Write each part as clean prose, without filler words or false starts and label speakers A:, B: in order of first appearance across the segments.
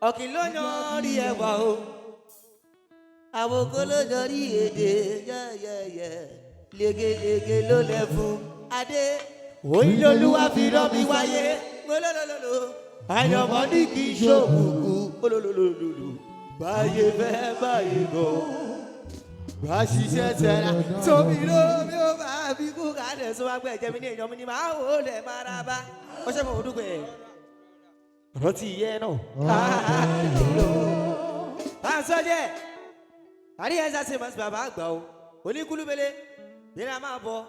A: Ọ̀kìnlóyàn rí ẹwà o. Àwòkọ́ ló jọrí èdè yẹ́yẹ́yẹ́. Légelege ló lẹ̀ fún adé. Oyin lolúwa fi rán mi wáyé. Olólólólò. Àyànmọ́ ní kì í ṣòkùnkùn. Olólólólò. Báyé fẹ́ báyé gan. Bá ṣiṣẹ́ tẹ̀ra. Tóbi ló mi ò bá fi kú kálẹ̀ sọ wá gbẹ̀ jẹ́mi ní èèyàn mi ni màá wò lẹ̀ máa ra bá. Ó ṣe mọ̀ òdúgbẹ̀. Rántí iye náà. Àṣọjẹ́. Àrí ẹ̀sà ṣe máa ń bàbá àgbà o. Oníkulubele. Yẹ́nà máa bọ̀.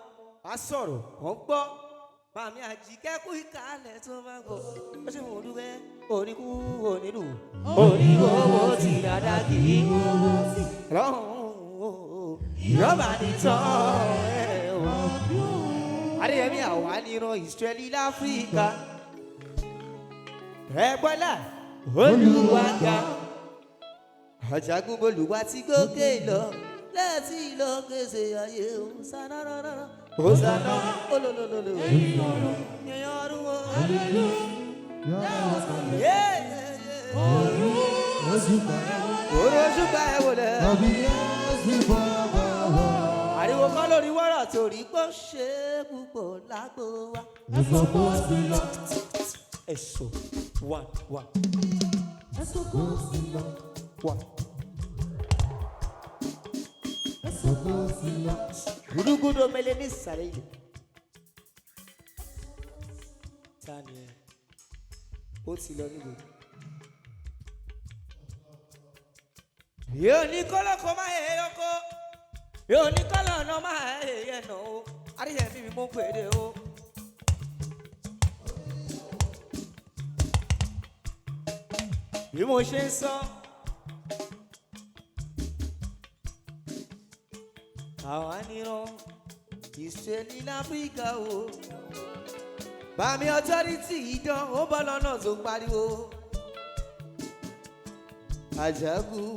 A: Wá sọ̀rọ̀. Wọ́n gbọ́. Màmí àjíkẹ́ kú ìkàlẹ̀ tó máa gbọ́. Ó ṣe mọ̀ òdúgbẹ̀. Oníkú onílù. Oníkú owó ti dada kì í. Rọ́bà ní tán ẹ̀ wọ́n. Adéyẹmí àwa níran Ísírẹ́lì láfíríkà. Ẹ̀gbọ́lá Olúwaga. Ọ̀jágun Olúwa ti gòkè lọ. Láti lọ gbèsè ayé òsánà rárá. Òsánà olólólólò. Yẹ̀yàn ọdún wọn. Orosùpá ẹ̀ wò lẹ̀. Ariwo kọ́ lórí wọ́rọ̀ torí pé ó ṣe púpọ̀ lágbo wa. Ẹ̀sọ́ wà. Gudugudu mele ní ìsàlẹ̀ yìí. Tani ẹ̀ ó ti lọ níbo. Yóò ní kọ́lọ́ kọ́ máa yẹ ọkọ. Yóò ní kọ́lọ́ ọ̀nà máa yẹ ẹ̀nà o. Adéyẹmí mi mú pèdè o. Bí mo ṣe ń sọ. Àwa níran Ísírẹ́lì láfíríkà o. Bàmí ọtọ́rítì ìdán ó bọ́ lọ́nà tó pariwo. Àjàgùn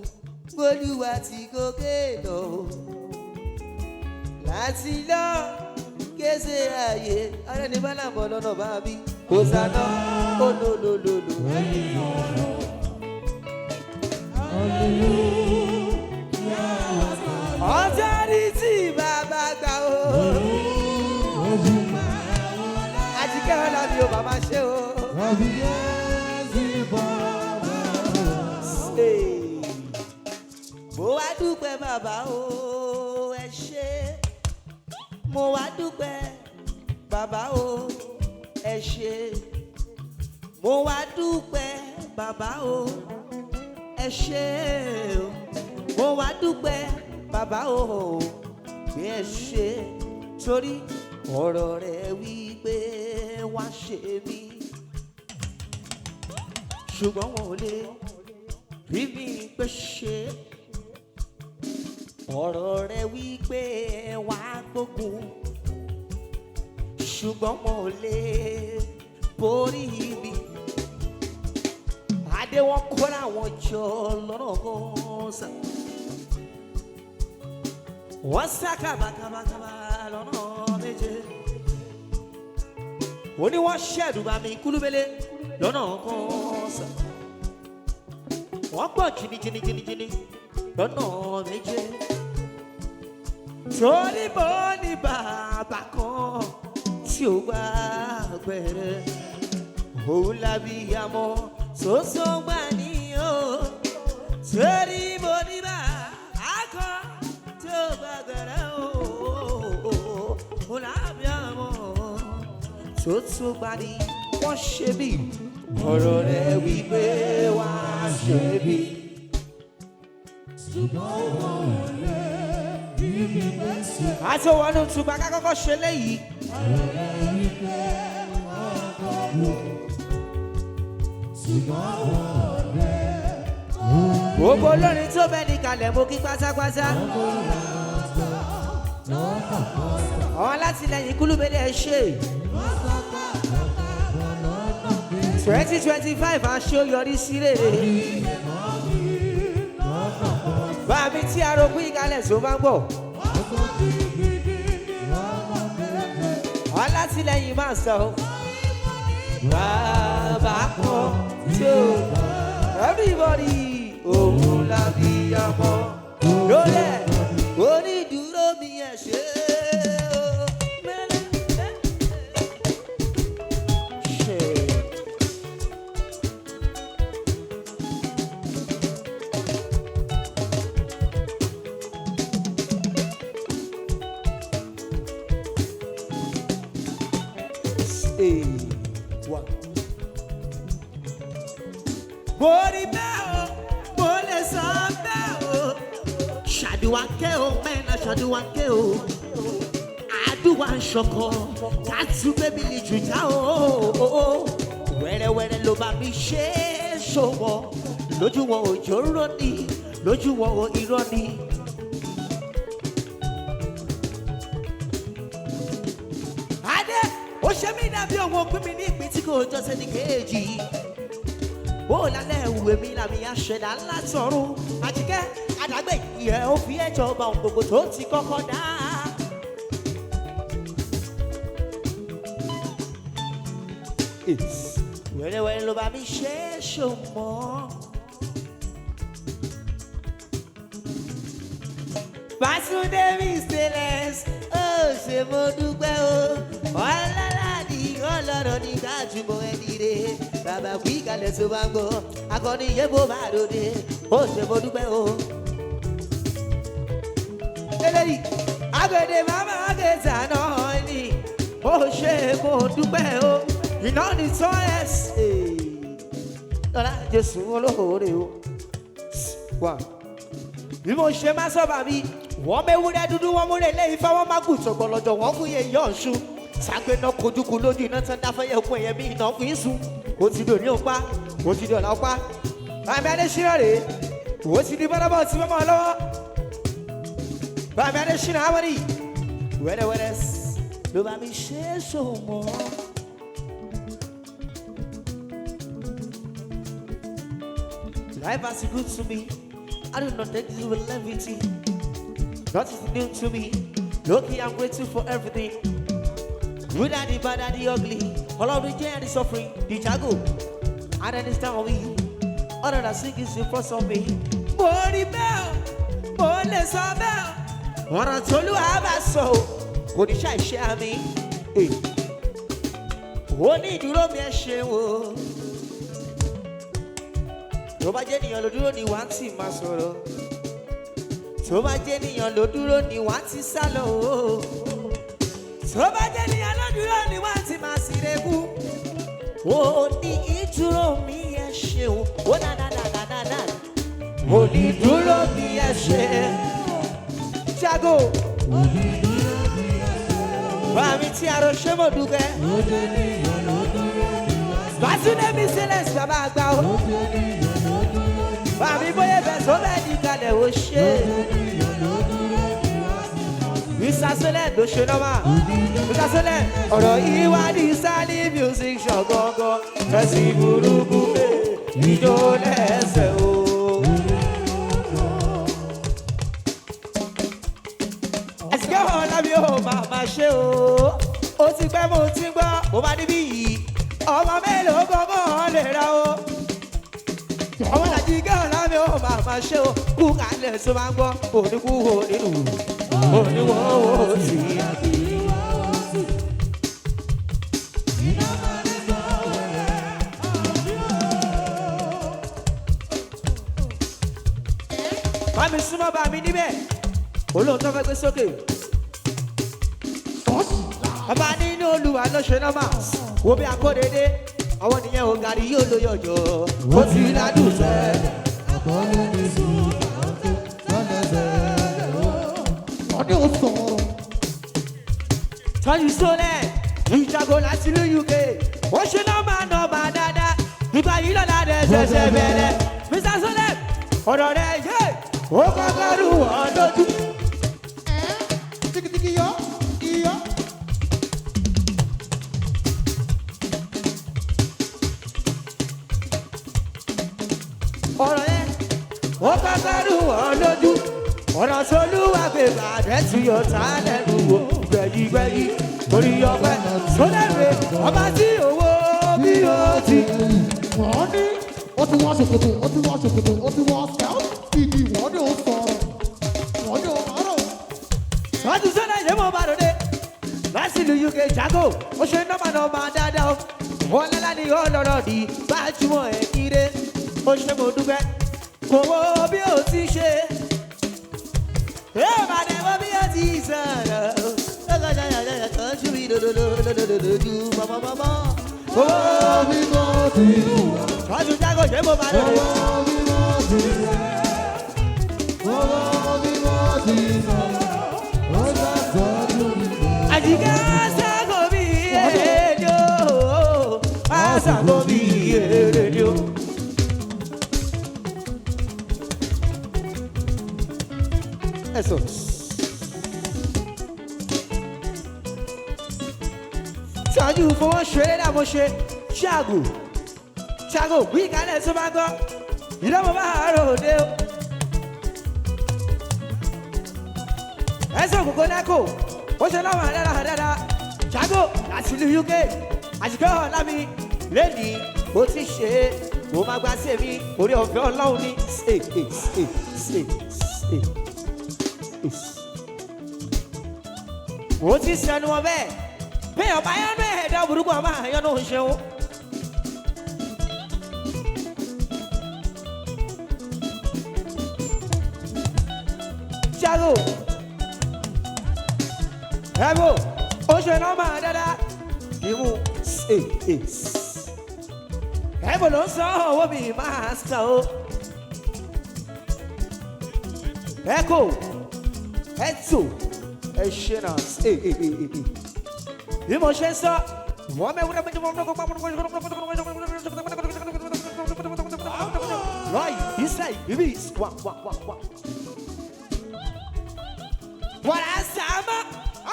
A: Olúwa ti gòkè lọ. Láti lọ kése ayé. Ara ní bálà bọ̀ lọ́nà bá bí. Kò sáná olólólólò. Ọtọ́rítì bàbá gbà o. Àjíkẹ́ ọ̀la mi ò bàbá ṣe o. Mo wá dúpẹ́ bàbá o ẹ ṣé. Mo wá dúpẹ́ bàbá o ẹ ṣé. Mo wá dúpẹ́ bàbá o ẹ ṣé. Mo wá dúpẹ́ bàbá o bí ẹ ṣé. Torí ọ̀rọ̀ rẹ̀ wí pé wá ṣe mí. Ṣùgbọ́n wọn ò lè rí mi pé ṣe. Ọ̀rọ̀ rẹ̀ wí pé wá gbógun. Ṣùgbọ́n wọn ò lè borí mi. Adé wọn kóra wọn jọ lọ́nà kan sá. Wọ́n sá kábàkábàkábà lọ́nà méje. Ó ní wọ́n ṣẹ̀dùbà mi Kulubele lọ́nà kan sá. Wọ́n pọ̀ jìnnìjìnnìjìnnì lọ́nà méje. Torí mo ní bàbá kan tí ó gbà gbẹ̀rẹ̀. Òun làbí àmọ́ tó tó gbà ní o. Torí mo ní bàbá kan tí ó gbà gbẹ̀rẹ̀ o. Òun làbí àmọ́ tó tó gbà ní. Wọ́n ṣe bí ọ̀rọ̀ rẹ̀ wí pé wá ṣe bí. Àti wọnú túbà ká kọ́kọ́ ṣe léyìí. Gbogbo olórin tó bẹ́ẹ̀ ní kalẹ̀ mo kí pátápátá. Àwọn alátìlẹyìn Kulubele ẹ ṣé. 2025 aṣọ yọrí sí rere. Bàbí tí arógbó ìkàlẹ̀ tó bá ń bọ̀. Alátìlẹyìn máa sọ. Bàbá kan tí ó everybody. Oh, la vie amor. Lole, oni duro mi ese. Body bow, body bow. Shadow and keo, man, a shadow and keo. I do one shoko, Katsu baby little. Where the loba me share so more. Don't you want your runny? Don't you want irony? Ade, Oshami na bi owo pe mi ni ipin ti ko jo se ni keji. Oh, la le we mi la mi aseda la torun. Ajike, adagbe ye o fi ejo ba ohun gbogbo to ti koko da. It's where lo ba mi se so mo. Basunde mi stainless. Oh, se mo dupe o. Olala di oloro ni gbajumo eni re. Baba wí kalẹ̀ tó bá ń gbọ́, akọni yé bó bá dòde, ó ṣe mo dúpẹ́ o. Eléyìí, agbèdè màmá àgètà náà ni, ó ṣe mo dúpẹ́ o. Iná ni tọ́lẹ̀sì, lọ́la Jésù olóore o. Wà, bí mo ṣe máa sọ́ba mi, wọ́n méwúrẹ́ dúdú, wọ́n múlẹ̀ lẹ́yìn fáwọn máa gùn tọ̀gbọ̀n lọ́jọ́, wọ́n fún yẹn yọ̀ ọ̀ṣun. Sàgbé náà kojúkú lójú iná tán dáfẹ́yẹ̀ fún ẹ̀yẹ bí iná fún ìsún. Ó ti dò ní ọpá, ó ti dò ọ̀pá. Bàmí Adéṣínà rèé, ó ti di bọ́dọ́bọ́ tí wọ́n mọ̀ lọ́wọ́. Bàmí Adéṣínà Amadi, wẹ́rẹ́wẹ́rẹ́ ló bá mi ṣe é sòmọ́. Life has been good to me. I do not take this with levity. Nothing new to me. Lucky, I'm grateful for everything. Good and the bad and the ugly. All of the joy and the suffering, the jago. And then it's time of me. All of that sing is in front of me. Body bell, body so bell. What I told you about so. Go the shy share me. Hey. Only do not be ashamed. Tó bá jẹ́ ènìyàn ló dúró ni wá ti máa sọ̀rọ̀. Tó bá jẹ́ ènìyàn ló dúró ni wá ti sálọ. Tó bá jẹ́ ènìyàn ló dúró ni wá ti máa sírẹ́kù. Ó ní ìdúró mi ẹ ṣeun. Ó dáadáa. Ó ní ìdúró mi ẹ ṣe. Jago. Bàmí tí a rò ṣé mo dúpẹ́. Basunde mi sílẹ̀ sí bàbá àgbà o. Bàmí bóyá bẹ̀ tó bẹ́ẹ̀ ní kalẹ̀ ó ṣe. Ìsàsílẹ̀ ló ṣe nọ́mà. Ìsàsílẹ̀ ọ̀rọ̀ yìí wá ní Sally music ṣọ̀gọ́ngọ́. Ẹ̀sìn burúkú ìjó lẹ́sẹ̀ o. Ẹ̀sìn kẹ́hìn ọ̀la mi ò máa ṣe o. Ó ti pẹ́ mo ti gbọ́, mo bá níbí yìí. Ọmọ mélòó gbọ́ngàn lè ra o. Ọmọ làjí kẹ́hìn ọ̀la mi ò máa ṣe o. Kú kalẹ̀ tó máa ń gbọ́, oníkú wo nínú. Oníwọ̀wọ̀ sí àbí. Bàmí súnmọ́ bàmí níbẹ̀, olóòótọ́ fẹ́ gbé sókè. Bàbá nínú Olúwa ló ṣe nọ́mà, wo bí akódédé, àwọn nìyẹn ò gàrí yóò lóye ọjọ́. Ó ti ládùn sẹ́. Àbọ̀lẹ̀ ní sùúrù, ọdún ó sọ̀rọ̀. Tọ́jú sólẹ̀, ìjago láti ìlú UK. Ó ṣe nọ́mà dáadáa. Ìgbà yìí lọ́la rẹ̀ ṣẹ̀ṣẹ̀ bẹ̀rẹ̀. Mr. Sólẹ̀, ọ̀rọ̀ rẹ̀ yé. Ó kọ́kọ́ rú wọn lójú. Tìkìtìkì yọ, iyọ̀. Ọ̀rọ̀ yẹn, ó kọ́kọ́ rú wọn lójú. Ọ̀rọ̀ Solúwa gbé bàdẹ́ tí yóò ta lẹ́nu wò. Gbẹ̀yìgbẹ̀yì, orí ọpẹ́. Sólẹ̀rẹ̀, ọba tí owó bí ó ti. Wọ́n ní ó ti
B: ti wọ́n ṣòkòtò ó ti wọ́n ṣòkòtò ó ti wọ́n sẹ́wọ́n ìdí wọ́n ní ó sọ̀rọ̀ wọ́n ní ó bárò.
A: Sọ́jú sọ́nà yẹn mo bá lóde. Láti ìlú UK Jago, ó ṣe nọ́mà dáadáa o. Wọ́n lọ́la ní ọlọ́rọ̀ di gbajúmọ̀ ẹ̀ kéré. Ó ṣe mo dúpẹ́, kò wo bí ó ti ṣe. Ẹ má dẹ̀ wọ́n bí ó ti sọ̀rọ̀. Lọ́gàjàjàjà kan ṣú mi lòdòdòdòdòdò mọ́mọ́mọ́mọ́. Owó mi mọ́ ti wọ̀. Sọ́jú Jago ṣe mo bá lóde.
B: Owó mi mọ́ ti wọ̀. Owó mi mọ́ ti wọ̀. Ọjà sọ́jú mi.
A: Àjíkẹ́ àṣàgò bí èrè o. Àṣàgò bí èrè o. Eso. Ṣáájú fowó ṣeré náà mo ṣe ṣáàgò bí ìkàlẹ̀ tó bá gbọ́ ìdánwò bá àárọ̀ òde o. Ẹ̀sọ́ òkùnkùn náà kò ó ṣe láwọn àdára ṣáàgò láti ìlú UK àṣìkẹ́ ọ̀la mi lẹ́nìí ó ti ṣe é mo máa gba sí èmi orí ọ̀fẹ́ Ọlọ́run ní ó ti sẹnu wọn bẹ́ẹ̀ bí ọba yẹn náà ẹ̀dá burúkú ọba àyàn náà ń ṣeun. Ṣáàgò ẹ̀bù ó ṣe nọ́mbà dáadáa ìmú ẹ̀bù ló ń sọ owó mi máa sọ o. Ẹ̀kọ́ ẹ̀tò ẹ̀ṣẹ̀ náà bí mo ṣe ń sọ wọ́n mẹ́wúrẹ́ méjì wọ́n lọ́yìn ìṣe ìbí wà. Wọ́n á sàmọ́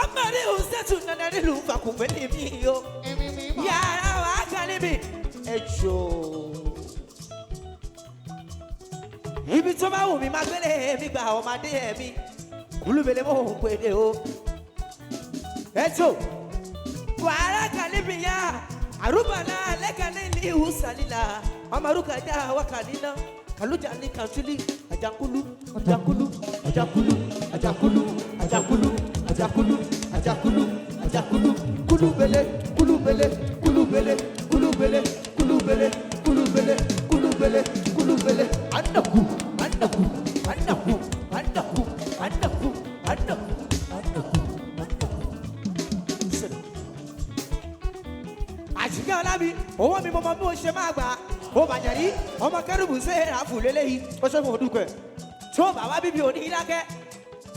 A: ọmọ ní ìhùsẹ́tù nàdà nílùú fàkùnfẹ́lẹ́ mi o. Yàrá wà á kàn níbi ẹ̀jọ̀. Ibi tó bá wù mí máa gbélé mi gba ọmọdé mi. Kulubele mo ń pè dé o. Ẹ̀tọ́ wàhálà kan níbi yá àrùbà náà lẹ́kàn ní ìhùsàlìlà ọmọrúkà dá wákàlì náà kàlùjà ní kàtúlì àjàkúlù àjàkúlù àjàkúlù àjàkúlù àjàkúlù àjàkúlù àjàkúlù àjàkúlù kulubele kulubele kulubele kulubele kulubele kulubele kulubele kulubele anaku anaku anaku anaku anaku anaku anaku. Àṣìkẹ́ ọlábí owó mi mọ́mọ́ bí mo ṣe máa gbà ó bàjẹ́ rí ọmọ kẹrùbù ṣe é ràfù lélẹ́yìí ó ṣe fún òdùkẹ́ tó bàbá bíbí òní dákẹ́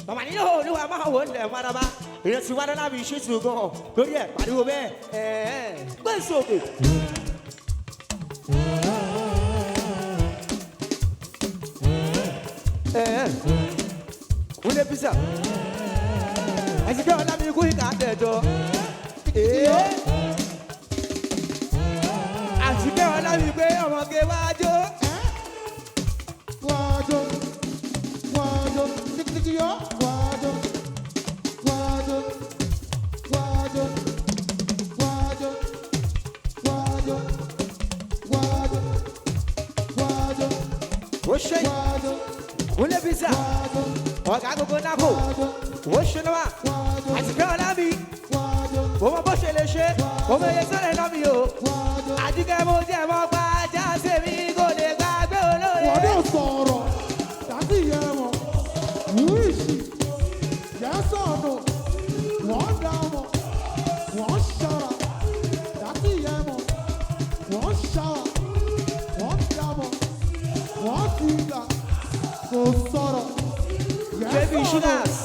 A: bàbá nínú olúwa máa wò lẹ̀ maraba èyí ti wá dáná bí iṣẹ́ tù gan lórí ẹ̀ pariwo bẹ́ẹ̀ gbé sókè. Kúnlé pizza Àṣìkẹ́ ọlábí kú ìkà àtẹ̀jọ́. Àṣìkẹ́ ọlábí pé ọmọge wájú.
B: Wájú wájú títí yọ wájú wájú wájú wájú wájú wájú wájú.
A: Ó ṣe Kúnlé pizza ọ̀gá gbogbo náà kò ó ṣe lọ́wọ́ Àṣìkẹ́ ọlábí mo mọ bó ṣe lè ṣe mo mọ iye tó lè ná mi o. Àṣìkẹ́ mo jẹ́ mọ́ pa ajá sèmi kò lè gbàgbé olóye.
B: wọ́n dẹ̀ sọ̀rọ̀ dàtí yẹ wọn wíìsì yẹn sọ̀rọ̀ wọ́n dà wọn wọ́n ṣara dàtí yẹ wọn wọ́n ṣara wọ́n dà wọn wọ́n ti gbà kò sọ̀rọ̀ yẹn
A: Baby
B: sọ̀rọ̀.
A: Sugars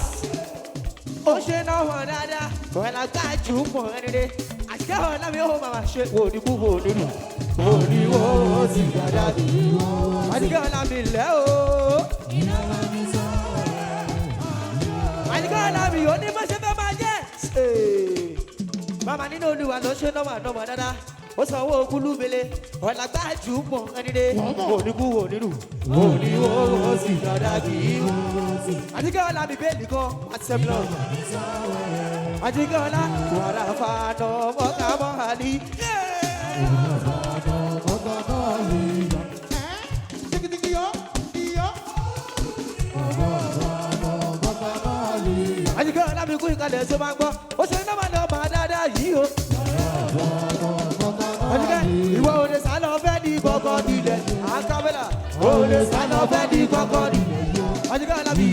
A: ó ṣe náà wọ̀n dáadáa wọ́n la gbá jù pọ̀ ẹnìdẹ́ Àṣìkẹ́ ọlábí ó máa ṣe wò ní kú wò nínú wò ní wò ó sì gbàdá bí Àṣìkẹ́ ọlábí lẹ́ o. Àṣìkẹ́ ọlábí ó ní bó ṣe fẹ́ máa jẹ́. Màmá nínú olúwa ló ṣe nọ́mà dáadáa ó sọ owó Kulubele ọ̀là gbá jù pọ̀ ẹnìdẹ́ wò ní kú wò nínú wò ní wò ó sì gbàdá bí Àṣìkẹ́ ọlábí bẹ́ẹ̀lì kan WhatsApp náà. Àṣìkẹ́ ọlá wàrà fàánà mọ́kà mọ́hálí. lẹ̀ tó máa gbọ́ ó ṣe náà máa dáadáa yìí o. Ọ̀dùkẹ́ ìwọ òde sálọ fẹ́ di kọ́kọ́ nílẹ̀ àkàbẹ́là òde sálọ fẹ́ di kọ́kọ́ nílẹ̀ ọ̀dùkẹ́ ọ̀làbí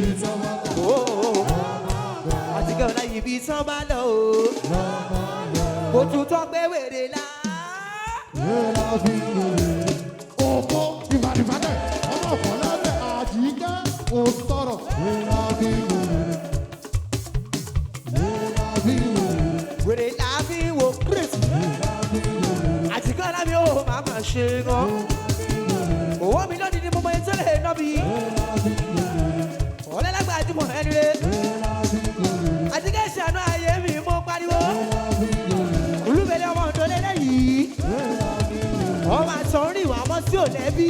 A: ọ̀dùkẹ́ ọ̀là yìí bí sán bá lọ o kò tún tọ́ pé wèrè la.
B: Òkò ìbàdìbàdẹ̀ ọmọ ọ̀fọ̀lẹ́bẹ̀ àjíkẹ́ òsọ̀rọ̀.
A: Wèrè la fi wo praise. Àjíkẹ́ ọ̀làbí ó máa ma ṣe gan. Owó mi lónìí ni mo mọ ẹjọ́ lè ná bí. Ọ̀lẹ́lágbà àjùmọ̀ ẹni rẹ̀. Àjíkẹ́ ìṣàánú ayé mi mo pariwo. Kulubele ọmọ ọ̀dọ́ lélẹ́yìí. Ọmọ àtọ̀rìn ìwà mọ́ sí òlẹ́bí.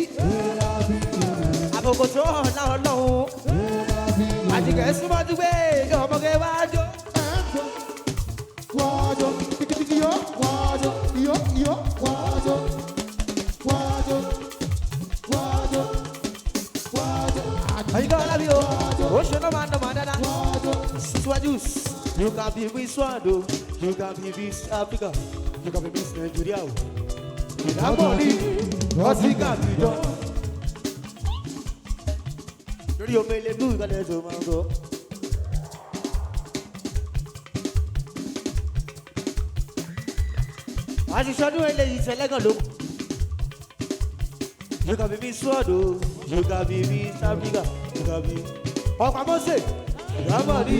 A: Àbòkò tó hàn náà ọlọ́run. Àjíkẹ́ súnmọ́ dúgbé ọmọge wájú.
B: Wájú kìkìkì yó wájú yó wájú wájú wájú wájú.
A: Àjíkẹ́ ọ̀làbí o, ó ṣe náà máa ń dọ̀mọ̀ dáadáa. Síwájú, you can be Miss Swando, you can be Miss Africa, you can be Miss Nigeria. Ìdámọ̀ ní ọ̀sìnkà àbíjọ́. Lórí omi ilé blue ìkàlẹ̀ tó máa ń gọ́. Àṣìṣọ́dún eléyìí tẹ́lẹ́gàn ló. You can be Miss Swando, you can be Miss Africa, you can be. Ọ̀pá Mọ́sẹ̀, ìdámọ̀ ní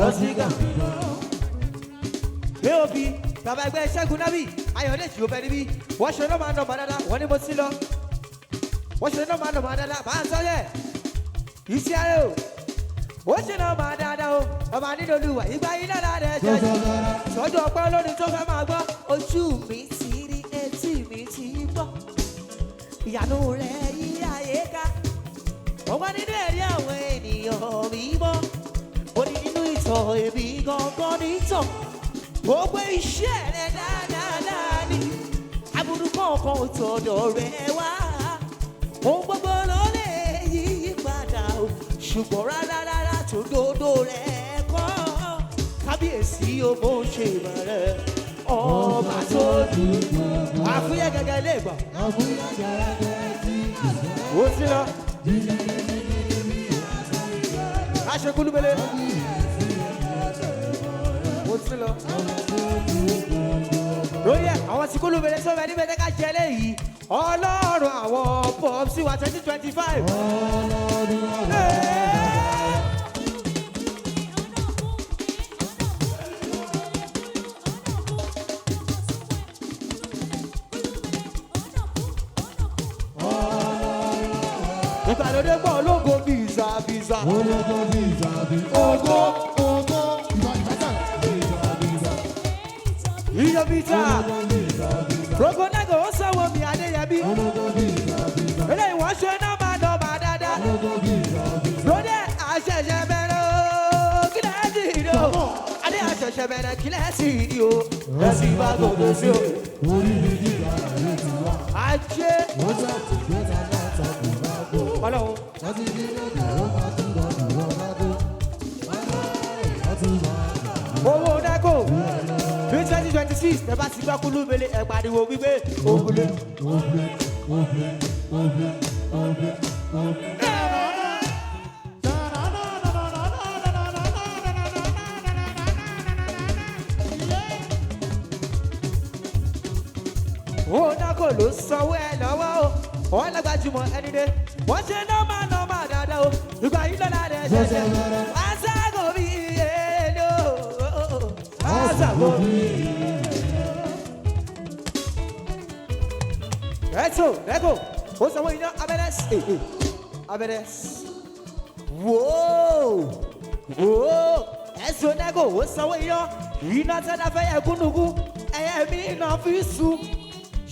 A: ọ̀sìnkà. Bí bàbá ẹgbẹ́ Ṣẹ́gun Nábì Ayọ̀dèjì ò bẹ níbí wọ́n ṣe ló máa ń dọ̀mọ̀ dáadáa wọ́n ní mo ti lọ wọ́n ṣe ló máa ń dọ̀mọ̀ dáadáa máa ń sọ yẹ kì í ṣe ààrẹ o wọ́n ṣe ló máa dáadáa o ọmọ nínú olúwa ìgbà yìí náà lára ẹ̀ jẹjẹ sọ́jọ́ ọpẹ́ olórin tó fẹ́ máa gbọ́ ojú mi ti rí etí mi ti gbọ́ ìyanu rẹ̀ yí ayé ká ọgbọ́n nínú ẹ̀rí àwọn ènìyàn mi mọ́ ó ní nínú ìtàn èmi gangan nítàn. Gbogbo iṣẹ́ rẹ̀ dáadáa ni aburú kọ̀ọ̀kan ò tọ̀dọ̀ rẹ̀ wá. Ohun gbogbo ló lè yí padà o, ṣùgbọ́n rárá tó dòdò rẹ̀ kọ́. Kábíyèsí o bó ṣe bẹ̀rẹ̀ ọba tó dùn. Àfúyẹ́ gẹ́gẹ́ lè gbà. Ó ti lọ. Aṣọ Kulubele. Ó ti lọ. Lórí ẹ̀ àwọn tí Kulubele tó bẹ níbẹ̀ tẹ́ ká jẹ léyìí ọlọ́run àwọn pop sí wa 2025. Ìgbàlódé pọ̀ ológo bíza.
B: Ológo bíza. Ògo
A: Iyo bita Rogonago ó sanwó mi Adéyẹbí eléyìí wọ́n ṣe náà máa dọ̀bà dáadáa lóde àṣẹ̀ṣẹ̀ bẹ̀rẹ̀ o kílẹ̀ sí ìdí o adé àṣẹ̀ṣẹ̀ bẹ̀rẹ̀ kílẹ̀ sí ìdí o ẹ̀sìn bá gbogbo sí o. Ajé Ọlọ́run. Owó dákò. 2026 ẹ bá ti gbọ́ Kulubele ẹ pariwo wípé òbúlé. Owó dákò ló sanwó ẹ lọ́wọ́ o wọ́n lágbàjúmọ̀ ẹni dé wọ́n ṣe nọ́mà dáadáa o ìgbà yìí lọ́la rẹ̀ ṣẹ̀ṣẹ̀ aṣáàgò bí èlò aṣáàgò bí. Ẹ̀tọ́ lẹ́kọ̀ ó sanwó iná abẹ́rẹ́ wòó ẹ̀sùn lẹ́kọ̀ ó sanwó iná tẹ́lá fẹ́ yẹ kúnnùkú ẹ̀yẹ mi náà fi sùn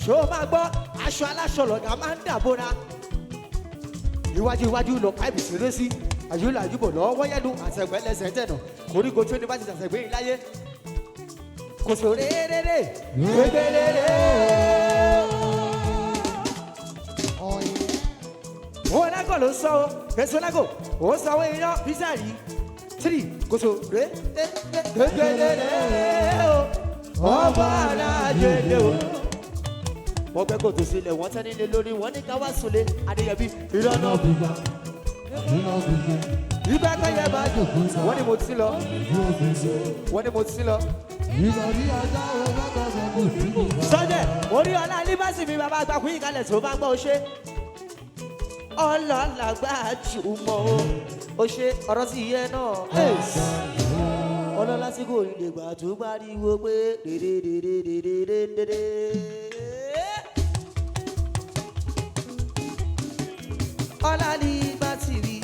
A: ṣó máa gbọ́ aṣọ aláṣọ lọ̀gá máa ń dàbóra iwájú lọ páìpù ṣeré sí àyùlọ àjùbọ̀ lọ́wọ́ yẹnu àtẹ̀gbẹ́ lẹ́sẹ̀ tẹ̀nà koríko tó ní bá ti tàṣẹ̀gbẹ́ yìí láyé kò sọ réréré gbégbéréré. Owó lágò ló sọ o èso lágò ó sanwó iná písà yìí 3 kòtò rè kékeré o ọba alájẹlẹ o. wọ́n gbẹ́ kòtò sílẹ̀ wọ́n tẹ́ nílé lórí wọ́n ní ká wá sùnlé adéyẹbí ìrọ̀nà bìbá. ìgbà kẹyẹ bá dùn wọ́n ní mo ti lọ wọ́n ní mo ti lọ. sọ́jẹ̀ orí ọlá líbàsì mi bàbá àgbà kú ìkàlẹ̀ tó bá gbọ́ ọ ṣe. ọlọ́làgbà jùmọ̀ o ṣe ọ̀rọ̀ sí iye náà. ọlọ́lá tí kò ní lè gbà tó bá rí wo pé dédédédédédédédé. ọlá líbàsì mi.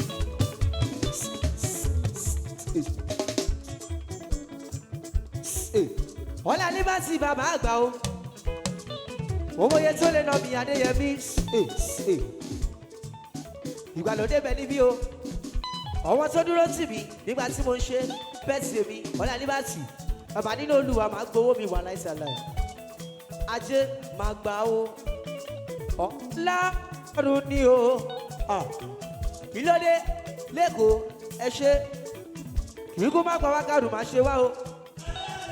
A: ọlá líbàsì bàbá àgbà o. òmòye tó lè nà mí adéyẹmí. ìgbàlódé bẹ níbí o. ọwọ́ tó dúró tì mí nígbà tí mo ń ṣe bẹ́ẹ̀sì mi ọlá líbàsì bàbá nínú olúwa máa gbowó mi wà láìsàlẹ̀ ajé máa gbà ó ọlọ́run ni o. ìlódé lẹ́kọ̀ọ́ ẹ ṣe kíkú má pa wákàrù má ṣe wá o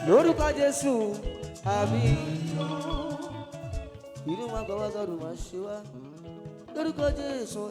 A: lórúkọ Jésù àmín. ìlú má pa wákàrù má ṣe wá lórúkọ Jésù.